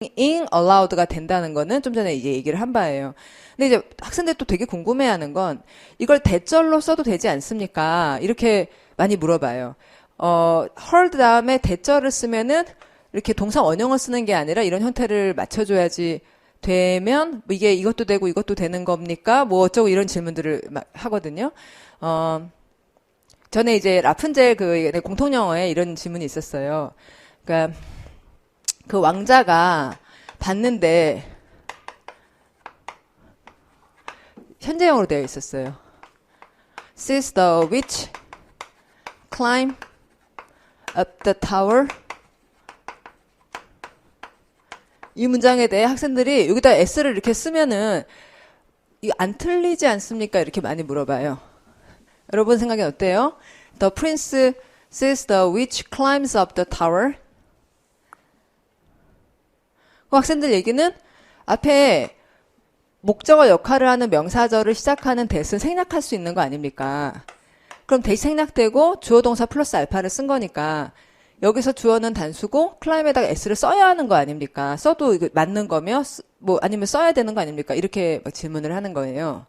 singing aloud가 된다는 거는 좀 전에 이제 얘기를 한 바예요. 근데 이제 학생들 또 되게 궁금해하는 건 이걸 대절로 써도 되지 않습니까? 이렇게 많이 물어봐요. heard 다음에 대절을 쓰면은 이렇게 동사 원형을 쓰는 게 아니라 이런 형태를 맞춰줘야지 되면 이게 이것도 되고 이것도 되는 겁니까? 뭐 어쩌고 이런 질문들을 막 하거든요. 전에 이제 라푼젤 그 공통영어에 이런 질문이 있었어요. 그러니까 그 왕자가 봤는데 현재형으로 되어 있었어요. Sees the witch climb up the tower. 이 문장에 대해 학생들이 여기다 s를 이렇게 쓰면은 이거 안 틀리지 않습니까? 이렇게 많이 물어봐요. 여러분 생각엔 어때요? The prince sees the witch climbs up the tower. 그 학생들 얘기는 앞에 목적어 역할을 하는 명사절을 시작하는 that은 생략할 수 있는 거 아닙니까? 그럼 that이 생략되고 주어 동사 플러스 알파를 쓴 거니까 여기서 주어는 단수고 climb에다가 s를 써야 하는 거 아닙니까? 써도 이거 맞는 거며 뭐 아니면 써야 되는 거 아닙니까? 이렇게 막 질문을 하는 거예요.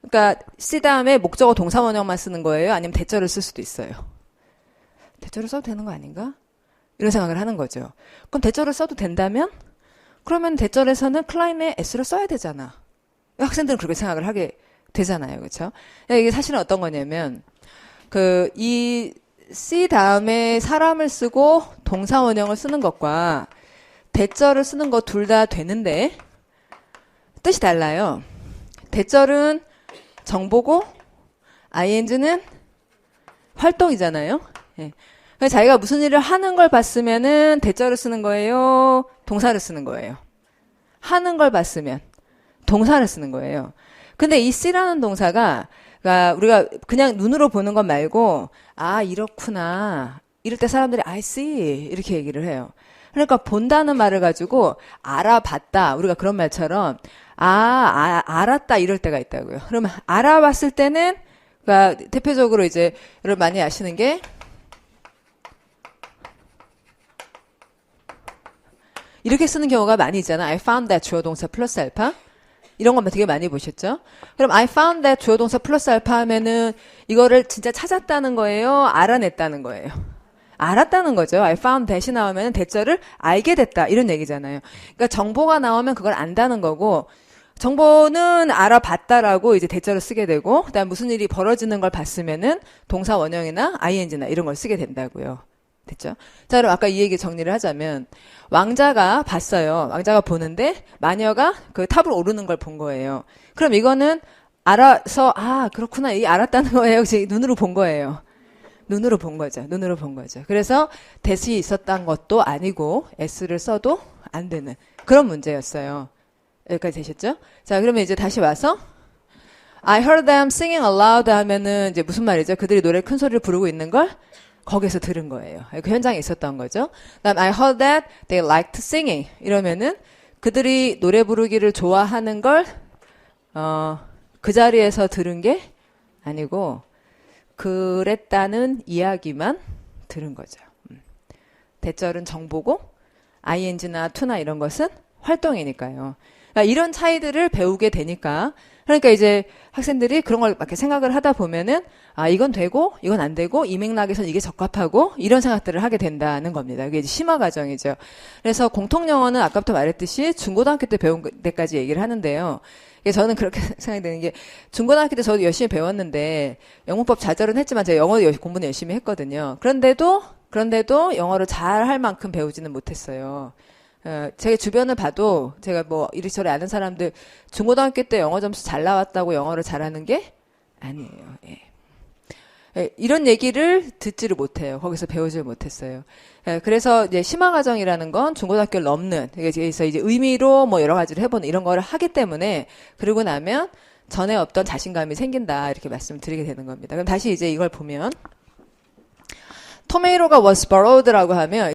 그러니까 see 다음에 목적어 동사 원형만 쓰는 거예요? 아니면 대절을 쓸 수도 있어요. 대절을 써도 되는 거 아닌가? 이런 생각을 하는 거죠. 그럼 대절을 써도 된다면? 그러면 대절에서는 climb에 s를 써야 되잖아. 학생들은 그렇게 생각을 하게 되잖아요. 그렇죠? 이게 사실은 어떤 거냐면 이 see 다음에 사람을 쓰고 동사 원형을 쓰는 것과 대절을 쓰는 것 둘 다 되는데 뜻이 달라요. 대절은 정보고 ing는 활동이잖아요. 예. 자기가 무슨 일을 하는 걸 봤으면은 대절을 쓰는 거예요? 동사를 쓰는 거예요? 하는 걸 봤으면 동사를 쓰는 거예요. 근데 이 see라는 동사가 그러니까 우리가 그냥 눈으로 보는 것 말고 아 이렇구나 이럴 때 사람들이 I see 이렇게 얘기를 해요. 그러니까 본다는 말을 가지고 알아봤다 우리가 그런 말처럼 알았다 이럴 때가 있다고요. 그러면 알아봤을 때는 그러니까 대표적으로 이제 여러분 많이 아시는 게 이렇게 쓰는 경우가 많이 있잖아. I found that 주어 동사 플러스 알파. 이런 것만 되게 많이 보셨죠? 그럼 I found that 주어 동사 플러스 알파 하면은 이거를 진짜 찾았다는 거예요? 알아냈다는 거예요? 알았다는 거죠. I found that이 나오면 대절을 알게 됐다. 이런 얘기잖아요. 그러니까 정보가 나오면 그걸 안다는 거고 정보는 알아봤다라고 이제 대절을 쓰게 되고 그다음 무슨 일이 벌어지는 걸 봤으면은 동사 원형이나 ing나 이런 걸 쓰게 된다고요. 됐죠? 자, 그럼 아까 이 얘기 정리를 하자면 왕자가 봤어요. 왕자가 보는데 마녀가 그 탑을 오르는 걸 본 거예요. 그럼 이거는 알아서 그렇구나. 이 알았다는 거예요. 눈으로 본 거예요. 눈으로 본 거죠. 눈으로 본 거죠. 그래서 that이 있었던 것도 아니고 s를 써도 안 되는 그런 문제였어요. 여기까지 되셨죠? 자, 그러면 이제 다시 와서 I heard them singing aloud 하면은 이제 무슨 말이죠? 그들이 노래 큰 소리를 부르고 있는 걸 거기서 들은 거예요. 그 현장에 있었던 거죠. 그다음 I heard that they liked singing 이러면은 그들이 노래 부르기를 좋아하는 걸 그 자리에서 들은 게 아니고 그랬다는 이야기만 들은 거죠. 대절은 정보고 ing나 to나 이런 것은 활동이니까요. 그러니까 이런 차이들을 배우게 되니까 그러니까 이제 학생들이 그런 걸 이렇게 생각을 하다 보면은 이건 되고 이건 안 되고 이 맥락에서는 이게 적합하고 이런 생각들을 하게 된다는 겁니다. 이게 이제 심화 과정이죠. 그래서 공통영어는 아까부터 말했듯이 중고등학교 때 배운 데까지 얘기를 하는데요. 저는 그렇게 생각이 드는 게 중고등학교 때 저도 열심히 배웠는데 영문법 좌절은 했지만 제가 영어 공부는 열심히 했거든요. 그런데도 영어를 잘 할 만큼 배우지는 못했어요. 제 주변을 봐도 제가 뭐 이리저리 아는 사람들 중고등학교 때 영어 점수 잘 나왔다고 영어를 잘하는 게 아니에요. 예. 이런 얘기를 듣지를 못해요. 거기서 배우지를 못했어요. 그래서 이제 심화 과정이라는 건 중고등학교를 넘는 그래서 이제 의미로 뭐 여러 가지를 해보는 이런 거를 하기 때문에 그러고 나면 전에 없던 자신감이 생긴다 이렇게 말씀드리게 되는 겁니다. 그럼 다시 이제 이걸 보면 토메이로가 was borrowed라고 하면